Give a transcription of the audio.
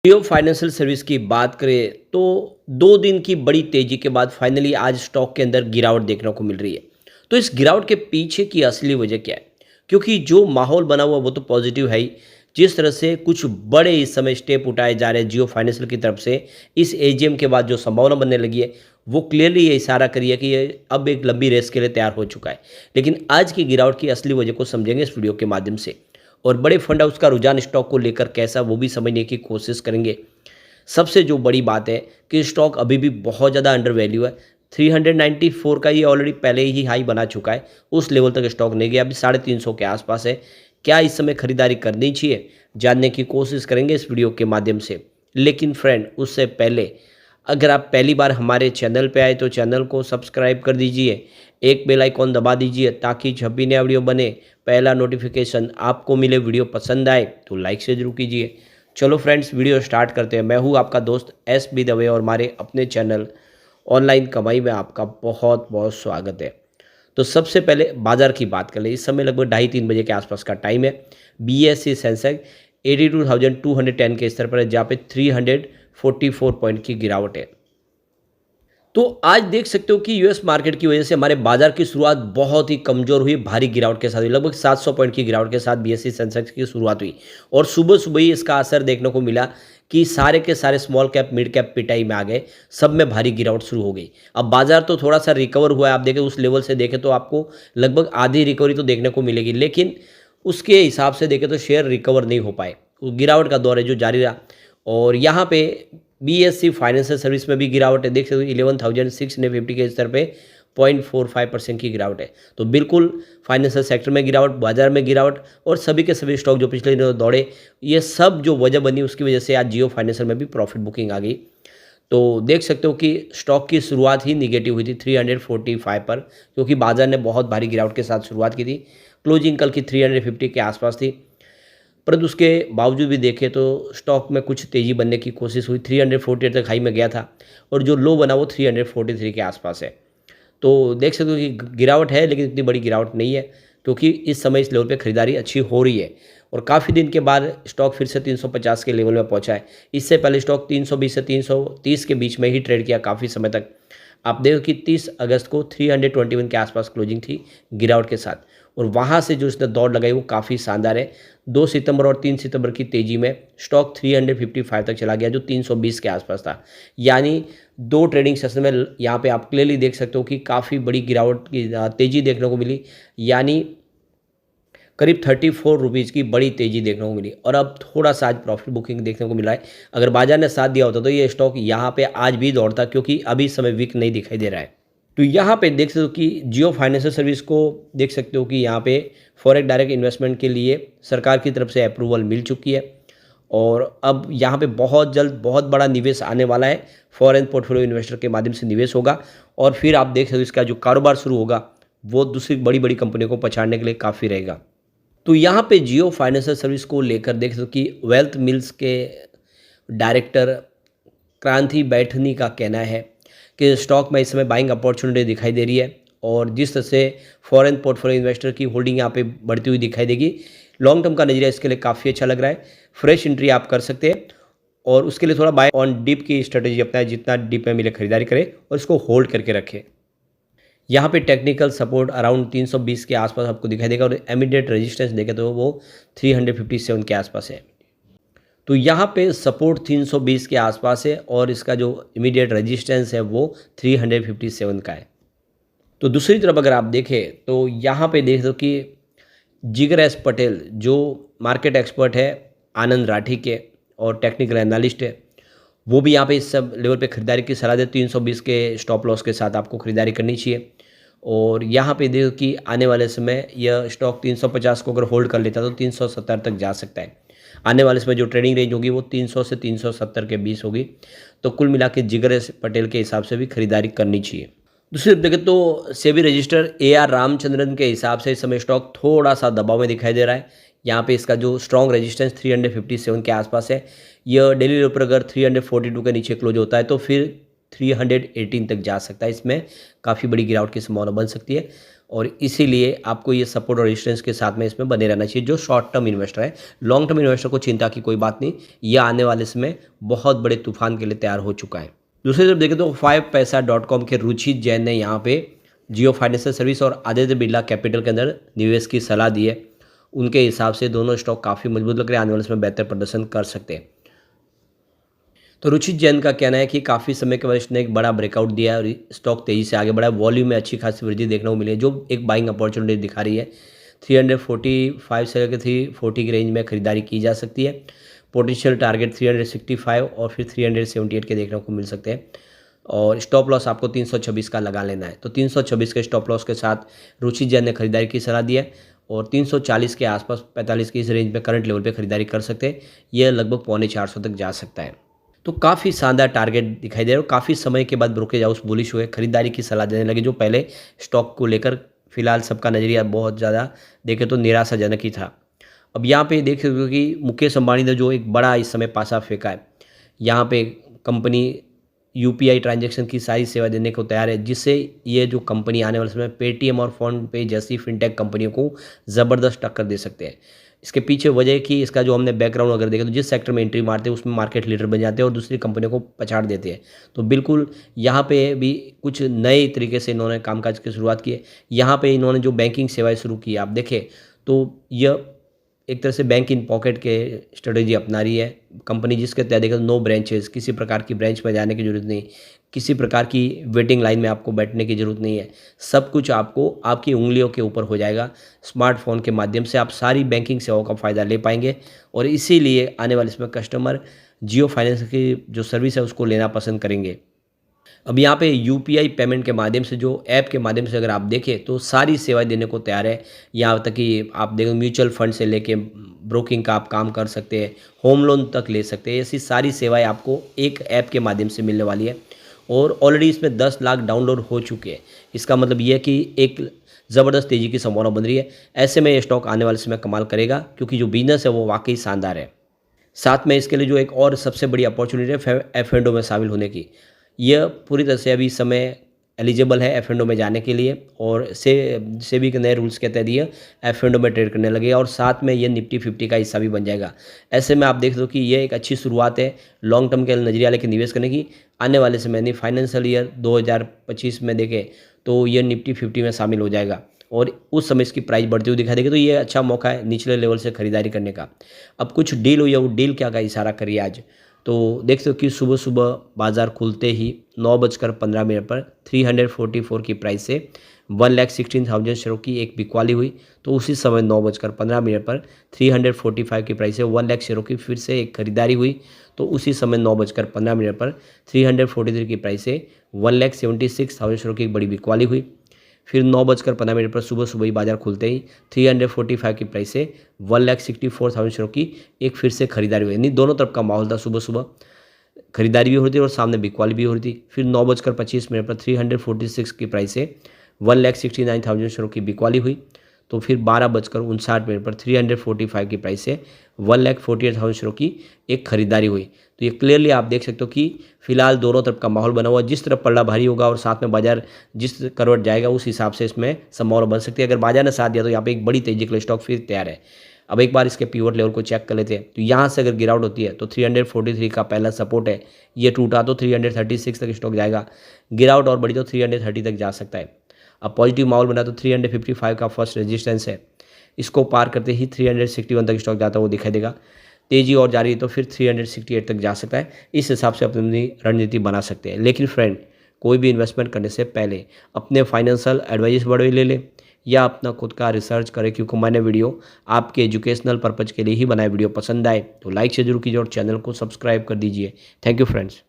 जियो financial service की बात करें तो 2 दिन की बड़ी तेज़ी के बाद फाइनली आज स्टॉक के अंदर गिरावट देखने को मिल रही है। तो इस गिरावट के पीछे की असली वजह क्या है? क्योंकि जो माहौल बना हुआ वो तो पॉजिटिव है ही। जिस तरह से कुछ बड़े इस समय स्टेप उठाए जा रहे हैं जियो फाइनेंशियल की तरफ से इस एजीएम के बाद जो संभावना बनने लगी है, वो क्लियरली ये इशारा करी है कि ये अब एक लंबी रेस के लिए तैयार हो चुका है। लेकिन आज की गिरावट की असली वजह को समझेंगे इस वीडियो के माध्यम से। और बड़े फंड हाउस का रुझान स्टॉक को लेकर कैसा वो भी समझने की कोशिश करेंगे। सबसे जो बड़ी बात है कि स्टॉक अभी भी बहुत ज़्यादा अंडर वैल्यू है। 394 का ये ऑलरेडी पहले ही हाई बना चुका है। उस लेवल तक स्टॉक नहीं गया, अभी 350 के आसपास है। क्या इस समय खरीदारी करनी चाहिए, जानने की कोशिश करेंगे इस वीडियो के माध्यम से। लेकिन फ्रेंड, उससे पहले अगर आप पहली बार हमारे चैनल पे आए तो चैनल को सब्सक्राइब कर दीजिए, एक बेल आइकॉन दबा दीजिए ताकि जब भी नया वीडियो बने पहला नोटिफिकेशन आपको मिले। वीडियो पसंद आए तो लाइक से जरूर कीजिए। चलो फ्रेंड्स, वीडियो स्टार्ट करते हैं। मैं हूँ आपका दोस्त एस बी दवे और हमारे अपने चैनल ऑनलाइन कमाई में आपका बहुत बहुत स्वागत है। तो सबसे पहले बाजार की बात कर लें। इस समय लगभग 2:30-3 बजे के आसपास का टाइम है। बीएसई सेंसेक्स 82,210 के स्तर पर है, जहाँ पे 344 पॉइंट की गिरावट है। तो आज देख सकते हो कि यूएस मार्केट की वजह से हमारे बाजार की शुरुआत बहुत ही कमजोर हुई, भारी गिरावट के साथ हुई। लगभग 700 पॉइंट की गिरावट के साथ बीएसई सेंसेक्स की शुरुआत हुई और सुबह सुबह ही इसका असर देखने को मिला कि सारे के सारे स्मॉल कैप मिड कैप पिटाई में आ गए। सब में भारी गिरावट शुरू हो गई। अब बाजार तो थोड़ा सा रिकवर हुआ है। आप देखें उस लेवल से देखें तो आपको लगभग आधी रिकवरी तो देखने को मिलेगी, लेकिन उसके हिसाब से देखें तो शेयर रिकवर नहीं हो पाए। गिरावट का दौर है जो जारी रहा। और यहाँ पे बीएसई फाइनेंशियल सर्विस में भी गिरावट है। देख सकते हो 11,650 के स्तर पे 0.45% की गिरावट है। तो बिल्कुल फाइनेंशियल सेक्टर में गिरावट, बाजार में गिरावट और सभी के सभी स्टॉक जो पिछले दिनों दौड़े, ये सब जो वजह बनी उसकी वजह से आज जियो फाइनेंशियल में भी प्रॉफिट बुकिंग आ गई। तो देख सकते हो कि स्टॉक की शुरुआत ही निगेटिव हुई थी 345 पर, क्योंकि बाजार ने बहुत भारी गिरावट के साथ शुरुआत की थी। क्लोजिंग कल की 350 के आसपास थी, परंतु उसके बावजूद भी देखें तो स्टॉक में कुछ तेज़ी बनने की कोशिश हुई। 348 तक हाई में गया था और जो लो बना वो 343 के आसपास है। तो देख सकते हो कि गिरावट है, लेकिन इतनी बड़ी गिरावट नहीं है, क्योंकि इस समय इस लेवल पे खरीदारी अच्छी हो रही है। और काफ़ी दिन के बाद स्टॉक फिर से 350 के लेवल में पहुंचा है। इससे पहले स्टॉक 320 से 330 के बीच में ही ट्रेड किया काफ़ी समय तक। आप देखो कि 30 अगस्त को 321 के आसपास क्लोजिंग थी गिरावट के साथ, और वहाँ से जो इसने दौड़ लगाई वो काफ़ी शानदार है। 2 सितंबर और 3 सितंबर की तेज़ी में स्टॉक 355 तक चला गया, जो 320 के आसपास था। यानी 2 ट्रेडिंग सेशन में यहाँ पे आप क्लियरली देख सकते हो कि काफ़ी बड़ी गिरावट की तेज़ी देखने को मिली। यानी करीब 34 रुपीज़ की बड़ी तेज़ी देखने को मिली और अब थोड़ा सा आज प्रॉफिट बुकिंग देखने को मिला है। अगर बाजार ने साथ दिया होता तो ये स्टॉक यहाँ पे आज भी दौड़ता, क्योंकि अभी इस समय वीक नहीं दिखाई दे रहा है। तो यहाँ पे देख सकते हो कि जियो फाइनेंशियल सर्विस को देख सकते हो कि यहाँ पे फॉरेक्स डायरेक्ट इन्वेस्टमेंट के लिए सरकार की तरफ से अप्रूवल मिल चुकी है और अब यहाँ पे बहुत जल्द बहुत बड़ा निवेश आने वाला है। फॉरेन पोर्टफोलियो इन्वेस्टर के माध्यम से निवेश होगा और फिर आप देख सकते हो इसका जो कारोबार शुरू होगा वो दूसरी बड़ी बड़ी कंपनियों को पछाड़ने के लिए काफ़ी रहेगा। तो यहाँ पे जियो फाइनेंशियल सर्विस को लेकर देख सकते हो कि वेल्थ मिल्स के डायरेक्टर क्रांति बैठनी का कहना है कि स्टॉक में इस समय बाइंग अपॉर्चुनिटी दिखाई दे रही है और जिस तरह से फॉरेन पोर्टफोलियो इन्वेस्टर की होल्डिंग यहाँ पे बढ़ती हुई दिखाई देगी, लॉन्ग टर्म का नजरिया इसके लिए काफ़ी अच्छा लग रहा है। फ्रेश एंट्री आप कर सकते हैं और उसके लिए थोड़ा बाय ऑन डिप की स्ट्रेटेजी अपनाएं, जितना डिप में मिले खरीदारी करें और इसको होल्ड करके रखें। यहाँ पे टेक्निकल सपोर्ट अराउंड 320 के आसपास आपको दिखाई देगा और इमीडिएट रेजिस्टेंस देखें तो वो 357 के आसपास है। तो यहाँ पे सपोर्ट 320 के आसपास है और इसका जो इमीडिएट रेजिस्टेंस है वो 357 का है। तो दूसरी तरफ अगर आप देखें तो यहाँ पे देख दो कि जिगर एस पटेल जो मार्केट एक्सपर्ट है आनंद राठी के और टेक्निकल एनालिस्ट है, वो भी यहाँ पे इस सब लेवल पे खरीदारी की सलाह दे। 320 के स्टॉप लॉस के साथ आपको खरीदारी करनी चाहिए और यहाँ पे देखो कि आने वाले समय यह स्टॉक 350 को अगर होल्ड कर लेता तो 370 तक जा सकता है। आने वाले समय जो ट्रेडिंग रेंज होगी वो 300 से 370 के बीच होगी। तो कुल मिला के जिगर एस पटेल के हिसाब से भी खरीदारी करनी चाहिए। दूसरी तरफ देखें तो सेबी रजिस्टर AR रामचंद्रन के हिसाब से इस समय स्टॉक थोड़ा सा दबाव में दिखाई दे रहा है। यहाँ पे इसका जो स्ट्रॉन्ग रेजिस्टेंस 357 के आसपास है। यह डेली लेवल पर अगर 342 के नीचे क्लोज होता है तो फिर 318 तक जा सकता है। इसमें काफ़ी बड़ी गिरावट की संभावना बन सकती है और इसीलिए आपको ये सपोर्ट और रेजिस्टेंस के साथ में इसमें बने रहना चाहिए जो शॉर्ट टर्म इन्वेस्टर है। लॉन्ग टर्म इन्वेस्टर को चिंता की कोई बात नहीं, ये आने वाले समय बहुत बड़े तूफान के लिए तैयार हो चुका है। दूसरी तरफ देखें तो 5paisa.com के रुचि जैन ने यहाँ पे जियो फाइनेंशियल सर्विस और आदित्य बिरला कैपिटल के अंदर निवेश की सलाह दी है। उनके हिसाब से दोनों स्टॉक काफ़ी मजबूत लग रहे हैं, आने वाले समय बेहतर प्रदर्शन कर सकते हैं। तो रुचि जैन का कहना है कि काफ़ी समय के बाद इसने एक बड़ा ब्रेकआउट दिया है और स्टॉक तेज़ी से आगे बढ़ा है। वॉल्यूम में अच्छी खासी वृद्धि देखने को मिली है जो एक बाइंग अपॉर्चुनिटी दिखा रही है। 345 से लेकर 340 की रेंज में खरीदारी की जा सकती है। पोटेंशियल टारगेट 365 और फिर 378 के देखने को मिल सकते हैं और स्टॉप लॉस आपको 326 का लगा लेना है। तो 326 के स्टॉप लॉस के साथ रुचि जैन ने खरीदारी की सलाह दी है और 340 के आसपास 45 की इस रेंज में करंट लेवल पे खरीदारी कर सकते हैं। यह लगभग 325 तक जा सकता है। तो काफ़ी शानदार टारगेट दिखाई दे रहा है और काफ़ी समय के बाद ब्रोकरेज हाउस बुलिश हुए, खरीदारी की सलाह देने लगे जो पहले स्टॉक को लेकर फिलहाल सबका नज़रिया बहुत ज़्यादा देखें तो निराशाजनक ही था। अब यहाँ पे देख सकते हो कि मुकेश अंबानी ने जो एक बड़ा इस समय पासा फेंका है, यहाँ पे कंपनी यूपीआई ट्रांजैक्शन की सारी सेवा देने को तैयार है जिससे ये जो कंपनी आने वाले समय पेटीएम और फ़ोनपे जैसी फिनटेक कंपनियों को ज़बरदस्त टक्कर दे सकते हैं। इसके पीछे वजह है कि इसका जो हमने बैकग्राउंड अगर देखें तो जिस सेक्टर में एंट्री मारते हैं उसमें मार्केट लीडर बन जाते हैं और दूसरी कंपनियों को पछाड़ देते हैं। तो बिल्कुल यहाँ पे भी कुछ नए तरीके से इन्होंने कामकाज की शुरुआत की है। यहाँ पे इन्होंने जो बैंकिंग सेवाएं शुरू की आप देखें तो यह एक तरह से बैंक इन पॉकेट के स्ट्रेटेजी अपना रही है कंपनी, जिसके तहत देखो नो ब्रांचेस, किसी प्रकार की ब्रांच में जाने की जरूरत नहीं, किसी प्रकार की वेटिंग लाइन में आपको बैठने की ज़रूरत नहीं है। सब कुछ आपको आपकी उंगलियों के ऊपर हो जाएगा। स्मार्टफोन के माध्यम से आप सारी बैंकिंग सेवाओं का फ़ायदा ले पाएंगे और इसीलिए आने वाले इसमें कस्टमर जियो फाइनेंस की जो सर्विस है उसको लेना पसंद करेंगे। अब यहाँ पे यूपीआई पेमेंट के माध्यम से जो ऐप के माध्यम से अगर आप देखें तो सारी सेवाएं देने को तैयार है। यहाँ तक कि आप देखो म्यूचुअल फंड से लेके ब्रोकिंग का आप काम कर सकते हैं, होम लोन तक ले सकते हैं। ऐसी सारी सेवाएं आपको एक ऐप के माध्यम से मिलने वाली है और ऑलरेडी इसमें 10 लाख डाउनलोड हो चुके हैं। इसका मतलब ये है कि एक ज़बरदस्त तेज़ी की संभावना बन रही है। ऐसे में ये स्टॉक आने वाले समय कमाल करेगा क्योंकि जो बिजनेस है वो वाकई शानदार है। साथ में इसके लिए जो एक और सबसे बड़ी अपॉर्चुनिटी है F&O में शामिल होने की, यह पूरी तरह से अभी समय एलिजिबल है F&O में जाने के लिए और सेबी के नए रूल्स के तहत ये F&O में ट्रेड करने लगेगा और साथ में ये निफ्टी 50 का हिस्सा भी बन जाएगा। ऐसे में आप देख दो कि ये एक अच्छी शुरुआत है लॉन्ग टर्म के नजरिया लेकर निवेश करने की। आने वाले समय यानी फाइनेंशियल ईयर 2025 में देखें तो ये निफ्टी 50 में शामिल हो जाएगा और उस समय इसकी प्राइस बढ़ती हुई दिखाई देगी। तो ये अच्छा मौका है निचले लेवल से खरीदारी करने का। अब कुछ डील हुई है, वो डील क्या का इशारा करिए आज तो देख सकते हो कि सुबह सुबह बाजार खुलते ही 9:15 पर 344 की प्राइस से 1,16,000 शेयरों की एक बिकवाली हुई। तो उसी समय 9:15 पर 345 की प्राइस से 1 लाख शेयरों की फिर से एक खरीदारी हुई। तो उसी समय 9:15 पर 343 की प्राइस से 1,76,000 शेयरों की एक बड़ी बिकवाली हुई। फिर 9:15 पर सुबह सुबह ही बाजार खुलते ही 345 की प्राइस से 1,64,000 शेयरों की एक फिर से खरीदारी हुई। यानी दोनों तरफ का माहौल था, सुबह सुबह खरीदारी भी हो रही थी और सामने बिकवाली भी हो रही थी। फिर 9:25 पर 346 की प्राइस से 1,69,000 शेयरों की बिकवाली हुई। तो फिर 12:59 पर 345 की प्राइस से 1,48,000 शेयरों की एक खरीदारी हुई। तो ये क्लियरली आप देख सकते हो कि फिलहाल दोनों तरफ का माहौल बना हुआ, जिस तरफ पल्ला भारी होगा और साथ में बाजार जिस करवट जाएगा उस हिसाब से इसमें संभावना बन सकती है। अगर बाजार ने साथ दिया तो यहाँ पे एक बड़ी तेजी के लिए स्टॉक फिर तैयार है। अब एक बार इसके पिवट लेवल को चेक कर लेते हैं। तो यहाँ से अगर गिरावट होती है तो 343 का पहला सपोर्ट है, ये टूटा तो 336 तक स्टॉक जाएगा। गिरावट और बढ़ी तो 330 तक जा सकता है। अब पॉजिटिव माहौल बना तो 355 का फर्स्ट रेजिस्टेंस है, इसको पार करते ही 361 तक स्टॉक जाता है वो दिखाई देगा। तेजी और जारी है तो फिर 368 तक जा सकता है। इस हिसाब से अपनी रणनीति बना सकते हैं। लेकिन फ्रेंड, कोई भी इन्वेस्टमेंट करने से पहले अपने फाइनेंशियल एडवाइस बड़े ले लें या अपना खुद का रिसर्च करें, क्योंकि मैंने वीडियो आपके एजुकेशनल पर्पज़ के लिए ही बनाए। वीडियो पसंद आए तो लाइक से जरूर कीजिए और चैनल को सब्सक्राइब कर दीजिए। Thank you friends.